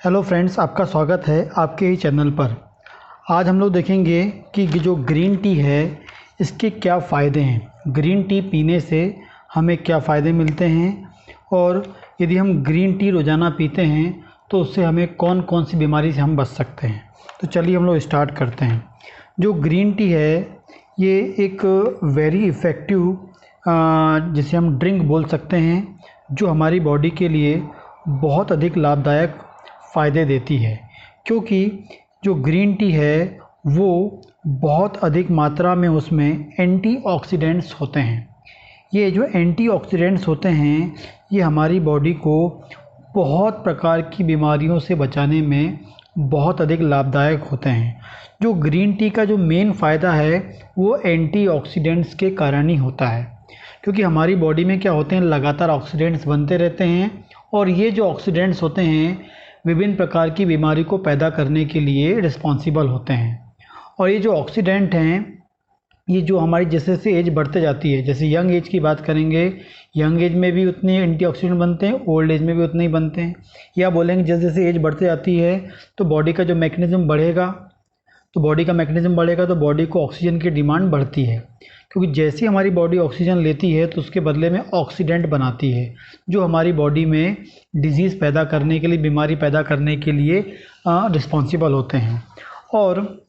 Hello friends, आपका स्वागत है आपके ही चैनल पर। आज हम लोग देखेंगे कि जो ग्रीन टी है इसके क्या फ़ायदे हैं। ग्रीन टी पीने से हमें क्या फ़ायदे मिलते हैं और यदि हम ग्रीन टी रोज़ाना पीते हैं तो उससे हमें कौन कौन सी बीमारी से हम बच सकते हैं। तो चलिए हम लोग स्टार्ट करते हैं। जो ग्रीन टी है ये एक वेरी इफ़ेक्टिव जिसे हम ड्रिंक बोल सकते हैं, जो हमारी बॉडी के लिए बहुत अधिक लाभदायक फ़ायदे देती है। क्योंकि जो ग्रीन टी है वो बहुत अधिक मात्रा में उसमें एंटीऑक्सीडेंट्स होते हैं। ये जो एंटीऑक्सीडेंट्स होते हैं ये हमारी बॉडी को बहुत प्रकार की बीमारियों से बचाने में बहुत अधिक लाभदायक होते हैं। जो ग्रीन टी का जो मेन फ़ायदा है वो एंटीऑक्सीडेंट्स के कारण ही होता है, क्योंकि हमारी बॉडी में क्या होते हैं, लगातार ऑक्सीडेंट्स बनते रहते हैं और ये जो ऑक्सीडेंट्स होते हैं विभिन्न प्रकार की बीमारी को पैदा करने के लिए रिस्पॉन्सिबल होते हैं। और ये जो ऑक्सीडेंट हैं ये जो हमारी जैसे जैसे एज बढ़ते जाती है, जैसे यंग एज की बात करेंगे, यंग एज में भी उतने एंटीऑक्सीडेंट बनते हैं, ओल्ड एज में भी उतने ही बनते हैं। या बोलेंगे जैसे जैसे एज बढ़ते जाती है तो बॉडी का जो मैकेनिज़्म बढ़ेगा, तो बॉडी को ऑक्सीजन की डिमांड बढ़ती है, क्योंकि जैसे हमारी बॉडी ऑक्सीजन लेती है तो उसके बदले में ऑक्सीडेंट बनाती है, जो हमारी बॉडी में डिजीज़ पैदा करने के लिए, बीमारी पैदा करने के लिए रिस्पॉन्सिबल होते हैं। और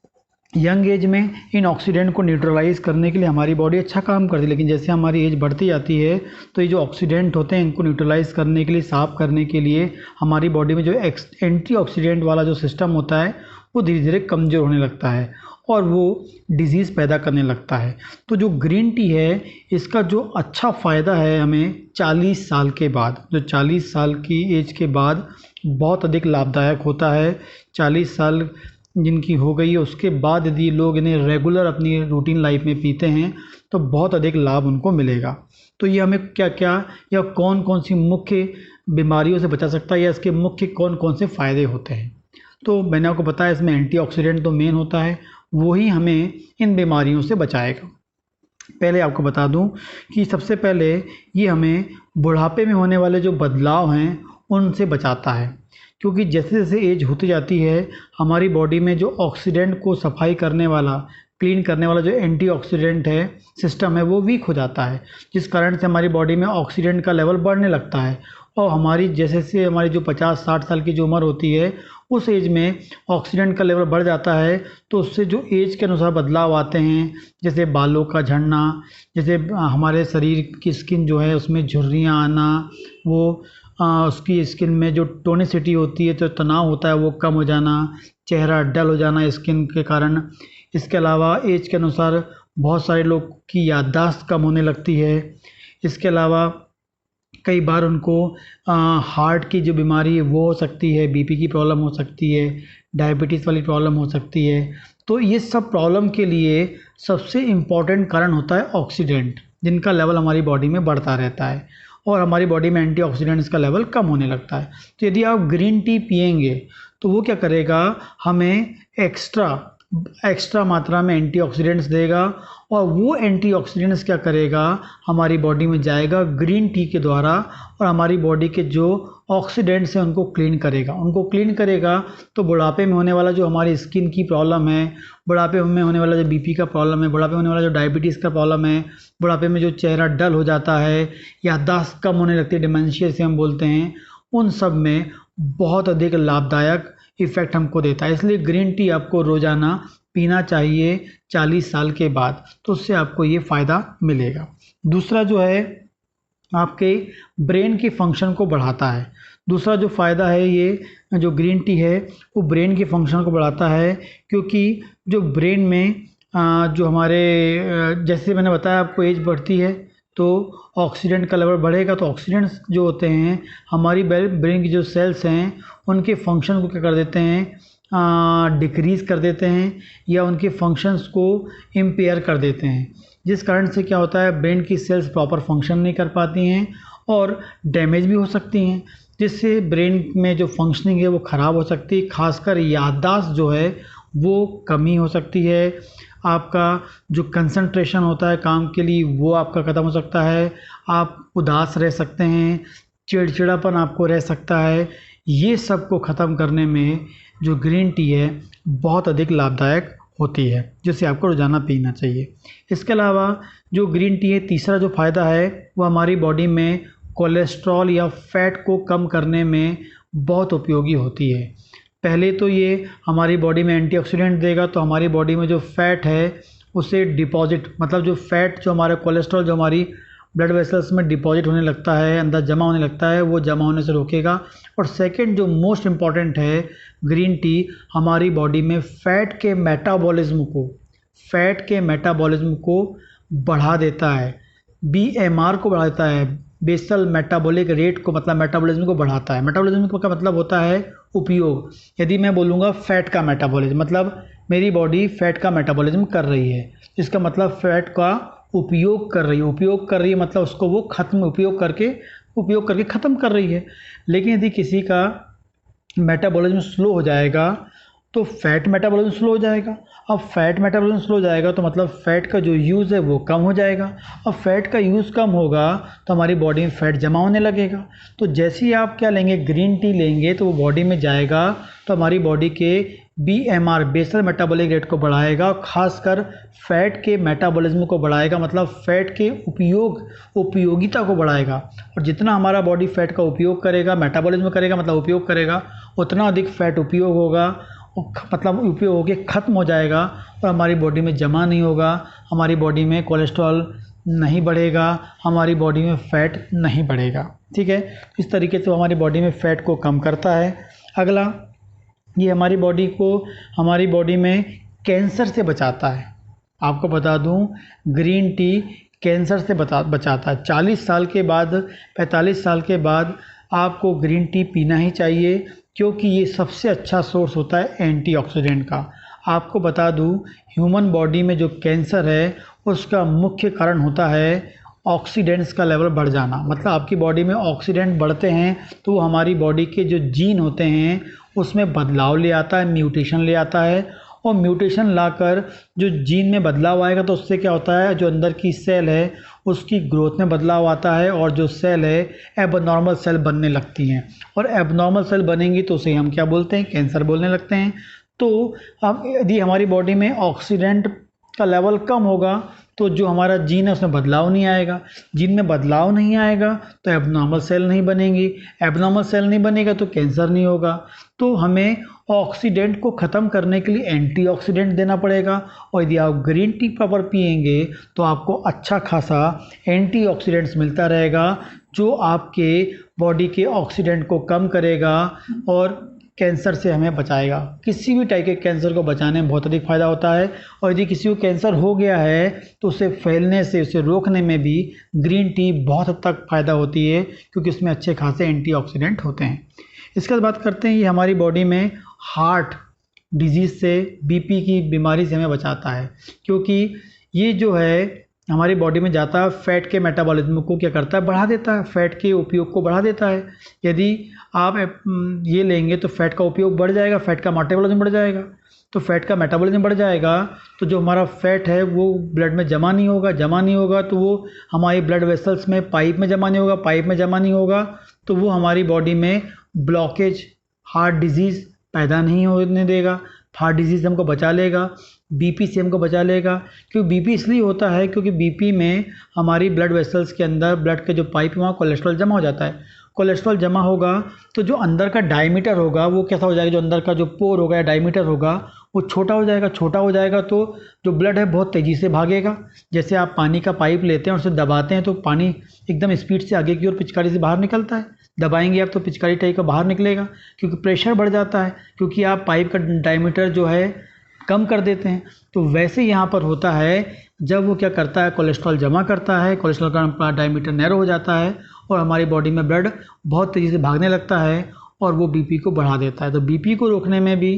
यंग एज में इन ऑक्सीडेंट को न्यूट्रलाइज़ करने के लिए हमारी बॉडी अच्छा काम करती है, लेकिन जैसे हमारी एज बढ़ती जाती है तो ये जो ऑक्सीडेंट होते हैं इनको न्यूट्रलाइज़ करने के लिए, साफ़ करने के लिए हमारी बॉडी में जो एंटीऑक्सीडेंट वाला जो सिस्टम होता है वो धीरे धीरे कमज़ोर होने लगता है और वो डिज़ीज़ पैदा करने लगता है। तो जो ग्रीन टी है इसका जो अच्छा फ़ायदा है हमें 40 साल के बाद, जो 40 साल की एज के बाद बहुत अधिक लाभदायक होता है। 40 साल जिनकी हो गई है उसके बाद यदि लोग इन्हें रेगुलर अपनी रूटीन लाइफ में पीते हैं तो बहुत अधिक लाभ उनको मिलेगा। तो ये हमें क्या क्या या कौन कौन सी मुख्य बीमारियों से बचा सकता है या इसके मुख्य कौन कौन से फ़ायदे होते हैं। तो मैंने आपको बताया इसमें एंटीऑक्सीडेंट तो मेन होता है, वही हमें इन बीमारियों से बचाएगा। पहले आपको बता दूं कि सबसे पहले ये हमें बुढ़ापे में होने वाले जो बदलाव हैं उनसे बचाता है, क्योंकि जैसे जैसे एज होती जाती है हमारी बॉडी में जो ऑक्सीडेंट को सफाई करने वाला, क्लीन करने वाला जो एंटीऑक्सीडेंट है सिस्टम है वो वीक हो जाता है, जिस कारण से हमारी बॉडी में ऑक्सीडेंट का लेवल बढ़ने लगता है। और हमारी जैसे जैसे हमारी जो 50-60 साल की जो उम्र होती है उस एज में ऑक्सीडेंट का लेवल बढ़ जाता है, तो उससे जो एज के अनुसार बदलाव आते हैं, जैसे बालों का झड़ना, जैसे हमारे शरीर की स्किन जो है उसमें झुर्रियाँ आना, वो उसकी स्किन में जो टोनिसिटी होती है, तो तनाव होता है वो कम हो जाना, चेहरा डल हो जाना स्किन के कारण। इसके अलावा एज के अनुसार बहुत सारे लोग की याददाश्त कम होने लगती है। इसके अलावा कई बार उनको हार्ट की जो बीमारी है वो हो सकती है, बीपी की प्रॉब्लम हो सकती है, डायबिटीज़ वाली प्रॉब्लम हो सकती है। तो ये सब प्रॉब्लम के लिए सबसे इम्पॉर्टेंट कारण होता है ऑक्सीडेंट, जिनका लेवल हमारी बॉडी में बढ़ता रहता है और हमारी बॉडी में एंटीऑक्सीडेंट्स का लेवल कम होने लगता है। तो यदि आप ग्रीन टी पिएंगे तो वो क्या करेगा, हमें एक्स्ट्रा मात्रा में एंटीऑक्सीडेंट्स देगा और वो एंटीऑक्सीडेंट्स क्या करेगा, हमारी बॉडी में जाएगा ग्रीन टी के द्वारा और हमारी बॉडी के जो ऑक्सीडेंट्स हैं उनको क्लीन करेगा। तो बुढ़ापे में होने वाला जो हमारी स्किन की प्रॉब्लम है, बुढ़ापे में होने वाला जो बीपी का प्रॉब्लम है, बुढ़ापे में होने वाला जो डायबिटीज़ का प्रॉब्लम है, बुढ़ापे में जो चेहरा डल हो जाता है, याददाश्त कम होने लगती है, डिमेंशिया से हम बोलते हैं, उन सब में बहुत अधिक लाभदायक इफ़ेक्ट हमको देता है। इसलिए ग्रीन टी आपको रोज़ाना पीना चाहिए 40 साल के बाद, तो उससे आपको ये फ़ायदा मिलेगा। दूसरा जो है आपके ब्रेन के फंक्शन को बढ़ाता है। दूसरा जो फ़ायदा है ये जो ग्रीन टी है वो ब्रेन के फंक्शन को बढ़ाता है, क्योंकि जो ब्रेन में जो हमारे जैसे मैंने बताया आपको एज बढ़ती है तो ऑक्सीडेंट का लेवल बढ़ेगा, तो ऑक्सीडेंट्स जो होते हैं हमारी ब्रेन की जो सेल्स हैं उनके फंक्शन को क्या कर देते हैं, डिक्रीज़ कर देते हैं या उनके फंक्शंस को इम्पेयर कर देते हैं, जिस कारण से क्या होता है ब्रेन की सेल्स प्रॉपर फंक्शन नहीं कर पाती हैं और डैमेज भी हो सकती हैं, जिससे ब्रेन में जो फंक्शनिंग है वो ख़राब हो सकती है। खासकर याददाश्त जो है वो कमी हो सकती है, आपका जो कंसंट्रेशन होता है काम के लिए वो आपका ख़त्म हो सकता है, आप उदास रह सकते हैं, चिड़चिड़ापन आपको रह सकता है, ये सब को ख़त्म करने में जो ग्रीन टी है बहुत अधिक लाभदायक होती है, जिसे आपको रोज़ाना पीना चाहिए। इसके अलावा जो ग्रीन टी है, तीसरा जो फ़ायदा है वो हमारी बॉडी में कोलेस्ट्रॉल या फैट को कम करने में बहुत उपयोगी होती है। पहले तो ये हमारी बॉडी में एंटीऑक्सीडेंट देगा, तो हमारी बॉडी में जो फैट है उसे डिपॉजिट, मतलब जो फैट, जो हमारा कोलेस्ट्रॉल जो हमारी ब्लड वेसल्स में डिपॉजिट होने लगता है, अंदर जमा होने लगता है, वो जमा होने से रोकेगा। और सेकंड जो मोस्ट इम्पॉर्टेंट है, ग्रीन टी हमारी बॉडी में फैट के मेटाबॉलिज्म को बढ़ा देता है, BMR को बढ़ा देता है, बेसल मेटाबॉलिक रेट को, मतलब मेटाबॉलिज्म को बढ़ाता है। मेटाबॉलिज्म का मतलब होता है उपयोग। यदि मैं बोलूँगा फैट का मेटाबॉलिज्म, मतलब मेरी बॉडी फैट का मेटाबॉलिज्म कर रही है, इसका मतलब फैट का उपयोग कर रही है, मतलब उसको वो उपयोग करके ख़त्म कर रही है। लेकिन यदि किसी का मेटाबॉलिज्म स्लो हो जाएगा तो फैट मेटाबॉलिज्म स्लो हो जाएगा। अब फैट मेटाबॉलिज्म स्लो हो जाएगा तो मतलब फैट का जो यूज़ है वो कम हो जाएगा। अब फैट का यूज़ कम होगा तो हमारी बॉडी में फैट जमा होने लगेगा। तो जैसे ही आप क्या लेंगे, ग्रीन टी लेंगे, तो वो बॉडी में जाएगा तो हमारी बॉडी के BMR बेसल मेटाबॉलिक रेट को बढ़ाएगा, खासकर फैट के मेटाबॉलिज्म को बढ़ाएगा, मतलब फैट के उपयोगिता को बढ़ाएगा। और जितना हमारा बॉडी फैट का उपयोग करेगा, मेटाबॉलिज्म करेगा मतलब उपयोग करेगा, उतना अधिक फैट उपयोग होगा, मतलब उपयोग होके ख़त्म हो जाएगा और हमारी बॉडी में जमा नहीं होगा, हमारी बॉडी में कोलेस्ट्रॉल नहीं बढ़ेगा, हमारी बॉडी में फ़ैट नहीं बढ़ेगा। ठीक है, इस तरीके से हमारी बॉडी में फ़ैट को कम करता है। अगला, ये हमारी बॉडी में कैंसर से बचाता है। आपको बता दूं, ग्रीन टी कैंसर से बचाता है। 40 साल के बाद, 45 साल के बाद आपको ग्रीन टी पीना ही चाहिए, क्योंकि ये सबसे अच्छा सोर्स होता है एंटीऑक्सीडेंट का। आपको बता दूं, ह्यूमन बॉडी में जो कैंसर है उसका मुख्य कारण होता है ऑक्सीडेंट्स का लेवल बढ़ जाना। मतलब आपकी बॉडी में ऑक्सीडेंट बढ़ते हैं तो हमारी बॉडी के जो जीन होते हैं उसमें बदलाव ले आता है, म्यूटेशन ले आता है। और म्यूटेशन लाकर जो जीन में बदलाव आएगा तो उससे क्या होता है, जो अंदर की सेल है उसकी ग्रोथ में बदलाव आता है और जो सेल है एबनॉर्मल सेल बनने लगती हैं। और एबनॉर्मल सेल बनेंगी तो उसे हम क्या बोलते हैं, कैंसर बोलने लगते हैं। तो अब यदि हमारी बॉडी में ऑक्सीडेंट का लेवल कम होगा तो जो हमारा जीन है उसमें बदलाव नहीं आएगा, जीन में बदलाव नहीं आएगा तो एबनॉर्मल सेल नहीं बनेंगी, एबनॉर्मल सेल नहीं बनेगा तो कैंसर नहीं होगा। तो हमें ऑक्सीडेंट को ख़त्म करने के लिए एंटीऑक्सीडेंट देना पड़ेगा। और यदि आप ग्रीन टी प्रॉपर पिएंगे तो आपको अच्छा खासा एंटीऑक्सीडेंट्स मिलता रहेगा, जो आपके बॉडी के ऑक्सीडेंट को कम करेगा और कैंसर से हमें बचाएगा। किसी भी टाइप के कैंसर को बचाने में बहुत अधिक फ़ायदा होता है। और यदि किसी को कैंसर हो गया है तो उसे फैलने से, उसे रोकने में भी ग्रीन टी बहुत हद तक फ़ायदा होती है, क्योंकि उसमें अच्छे खासे एंटीऑक्सीडेंट होते हैं। इसके बाद बात करते हैं, ये हमारी बॉडी में हार्ट डिजीज़ से, बीपी की बीमारी से हमें बचाता है, क्योंकि ये जो है हमारी बॉडी में जाता है, फैट के मेटाबॉलिज्म को क्या करता है, बढ़ा देता है, फैट के उपयोग को बढ़ा देता है। यदि आप ये लेंगे तो फैट का उपयोग बढ़ जाएगा, फैट का मेटाबॉलिज्म बढ़ जाएगा। तो फैट का मेटाबॉलिज्म बढ़ जाएगा तो जो हमारा फैट है वो ब्लड में जमा नहीं होगा तो वो हमारी ब्लड वेसल्स में, पाइप में जमा नहीं होगा तो वो हमारी बॉडी में ब्लॉकेज, हार्ट डिजीज़ पैदा नहीं होने देगा। हार्ट डिजीज़ से हमको बचा लेगा, बीपी से हमको बचा लेगा। क्योंकि बीपी इसलिए होता है क्योंकि बीपी में हमारी ब्लड वेसल्स के अंदर, ब्लड के जो पाइप वहाँ कोलेस्ट्रॉल जमा हो जाता है। कोलेस्ट्रॉल जमा होगा तो जो अंदर का डायमीटर होगा वो कैसा हो जाएगा, जो अंदर का जो पोर होगा या डायमीटर होगा वो छोटा हो जाएगा तो जो ब्लड है बहुत तेज़ी से भागेगा। जैसे आप पानी का पाइप लेते हैं और उसे दबाते हैं तो पानी एकदम स्पीड से आगे की ओर पिचकारी से बाहर निकलता है। दबाएंगे आप तो पिचकारी टाइप का बाहर निकलेगा, क्योंकि प्रेशर बढ़ जाता है, क्योंकि आप पाइप का डायमीटर जो है कम कर देते हैं। तो वैसे यहाँ पर होता है, जब वो क्या करता है, कोलेस्ट्रॉल जमा करता है, कोलेस्ट्रॉल का डायमीटर नैरो हो जाता है और हमारी बॉडी में ब्लड बहुत तेज़ी से भागने लगता है और वो बीपी को बढ़ा देता है। तो बीपी को रोकने में भी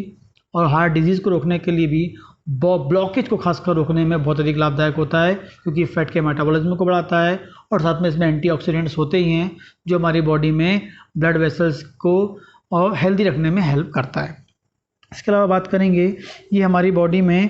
और हार्ट डिजीज़ को रोकने के लिए भी, ब्लॉकेज को खासकर रोकने में बहुत अधिक लाभदायक होता है, क्योंकि फैट के मेटाबॉलिज्म को बढ़ाता है और साथ में इसमें एंटीऑक्सीडेंट्स होते ही हैं जो हमारी बॉडी में ब्लड वेसल्स को और हेल्दी रखने में हेल्प करता है। इसके अलावा बात करेंगे, ये हमारी बॉडी में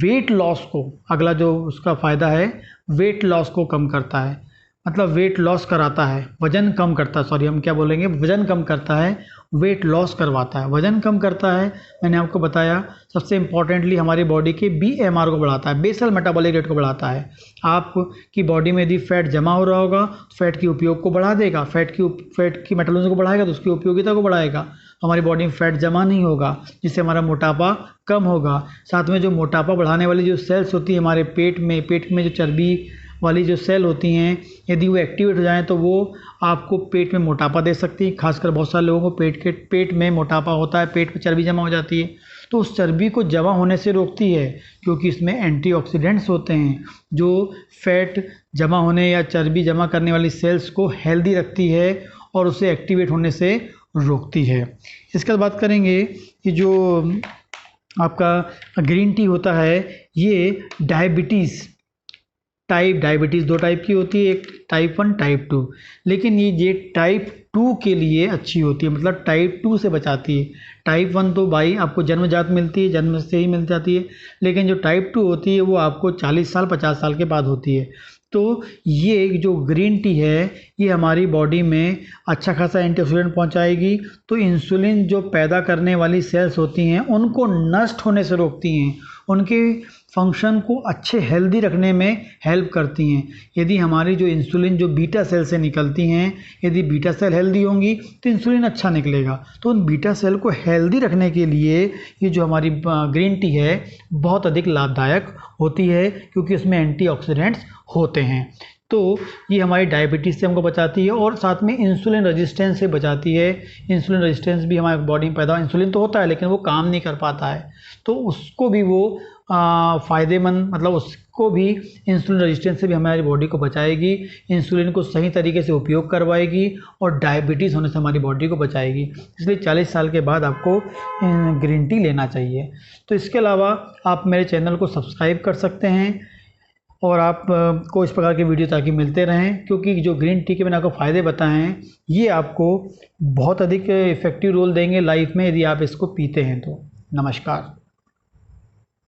वेट लॉस को, अगला जो उसका फ़ायदा है, वेट लॉस को कम करता है। मतलब वेट लॉस कराता है, वजन कम करता है, सॉरी हम क्या बोलेंगे, वजन कम करता है, वेट लॉस करवाता है, वजन कम करता है। मैंने आपको बताया सबसे इम्पॉर्टेंटली हमारी बॉडी के BMR को बढ़ाता है, बेसल मेटाबॉलिक रेट को बढ़ाता है। आपकी बॉडी में यदि फैट जमा हो रहा होगा तो फैट के उपयोग को बढ़ा देगा, फैट की मेटाबॉलिज्म को बढ़ाएगा तो उसकी उपयोगिता को बढ़ाएगा, हमारी बॉडी में फैट जमा नहीं होगा, जिससे हमारा मोटापा कम होगा। साथ में जो मोटापा बढ़ाने वाली जो सेल्स होती है हमारे पेट में जो चर्बी वाली जो सेल होती हैं, यदि वो एक्टिवेट हो जाएं तो वो आपको पेट में मोटापा दे सकती है। खासकर बहुत सारे लोगों को पेट में मोटापा होता है, पेट में चर्बी जमा हो जाती है, तो उस चर्बी को जमा होने से रोकती है, क्योंकि इसमें एंटीऑक्सीडेंट्स होते हैं जो फैट जमा होने या चर्बी जमा करने वाली सेल्स को हेल्दी रखती है और उसे एक्टिवेट होने से रोकती है। इसके बाद बात करेंगे कि जो आपका ग्रीन टी होता है, ये डायबिटीज़ 2 टाइप की होती है, एक टाइप 1 टाइप 2, लेकिन ये टाइप 2 के लिए अच्छी होती है, मतलब टाइप 2 से बचाती है। टाइप 1 तो भाई आपको जन्मजात मिलती है, जन्म से ही मिल जाती है, लेकिन जो टाइप 2 होती है वो आपको 40 साल 50 साल के बाद होती है। तो ये जो ग्रीन टी है ये हमारी बॉडी में अच्छा खासा एंटीऑक्सीडेंट पहुंचाएगी, तो इंसुलिन जो पैदा करने वाली सेल्स होती हैं उनको नष्ट होने से रोकती हैं, उनके फंक्शन को अच्छे हेल्दी रखने में हेल्प करती हैं। यदि हमारी जो इंसुलिन जो बीटा सेल से निकलती हैं, यदि बीटा सेल हेल्दी होंगी तो इंसुलिन अच्छा निकलेगा। तो उन बीटा सेल को हेल्दी रखने के लिए ये जो हमारी ग्रीन टी है बहुत अधिक लाभदायक होती है, क्योंकि उसमें एंटीऑक्सीडेंट्स होते हैं। तो ये हमारी डायबिटीज़ से हमको बचाती है और साथ में इंसुलिन रेजिस्टेंस से बचाती है। इंसुलिन रेजिस्टेंस भी हमारी बॉडी में पैदा, इंसुलिन तो होता है लेकिन वो काम नहीं कर पाता है, तो उसको भी वो फ़ायदेमंद, मतलब उसको भी इंसुलिन रेजिस्टेंस से भी हमारी बॉडी को बचाएगी, इंसुलिन को सही तरीके से उपयोग करवाएगी और डायबिटीज़ होने से हमारी बॉडी को बचाएगी। इसलिए 40 साल के बाद आपको ग्रीन टी लेना चाहिए। तो इसके अलावा आप मेरे चैनल को सब्सक्राइब कर सकते हैं और आप को इस प्रकार के वीडियो ताकि मिलते रहें, क्योंकि जो ग्रीन टी के मैंने आपको फ़ायदे बताए हैं ये आपको बहुत अधिक इफ़ेक्टिव रोल देंगे लाइफ में यदि आप इसको पीते हैं तो। नमस्कार।